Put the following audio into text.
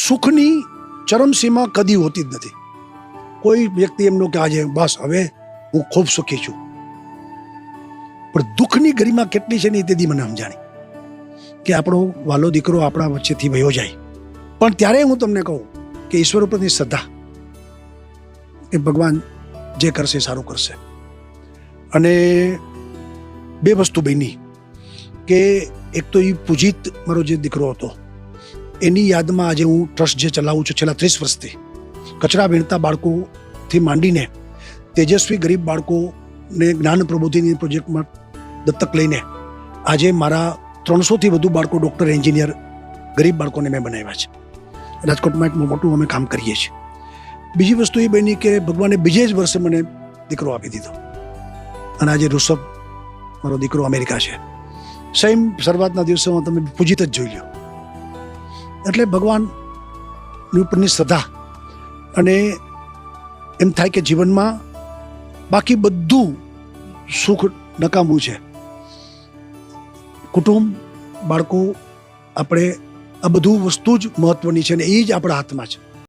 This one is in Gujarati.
સુખની ચરમસીમા કદી હોતી જ નથી. કોઈ વ્યક્તિ એમનો કે આજે બસ હવે હું ખૂબ સુખી છું, પણ દુઃખની ગરિમા કેટલી છે ને તેથી મને સમજાણી કે આપણો વાલો દીકરો આપણા વચ્ચેથી વયો જાય. પણ ત્યારે હું તમને કહું કે ઈશ્વર ઉપરની શ્રદ્ધા, એ ભગવાન જે કરશે સારું કરશે. અને બે વસ્તુ બની કે એક તો એ પૂજિત મારો જે દીકરો હતો એની યાદમાં આજે હું ટ્રસ્ટ જે ચલાવું છું છેલ્લા 30 વર્ષથી, કચરા વીણતા બાળકોથી માંડીને તેજસ્વી ગરીબ બાળકોને જ્ઞાન પ્રબોધિની પ્રોજેક્ટમાં દત્તક લઈને આજે મારા 300થી વધુ બાળકો ડૉક્ટર, એન્જિનિયર, ગરીબ બાળકોને મેં બનાવ્યા છે. રાજકોટમાં એક મોટું અમે કામ કરીએ છીએ. બીજી વસ્તુ એ બની કે ભગવાને બીજે જ વર્ષે મને દીકરો આપી દીધો અને આજે ઋષભ મારો દીકરો અમેરિકા છે. સેમ શરૂઆતના દિવસોમાં તમે પૂજિત જ જોઈ લો. એટલે ભગવાનની ઉપરની શ્રદ્ધા, અને એમ થાય કે જીવનમાં બાકી બધું સુખ નકામું છે. કુટુંબ, બાળકો, આપણે આ બધું વસ્તુ જ મહત્વની છે અને એ જ આપણા હાથમાં છે.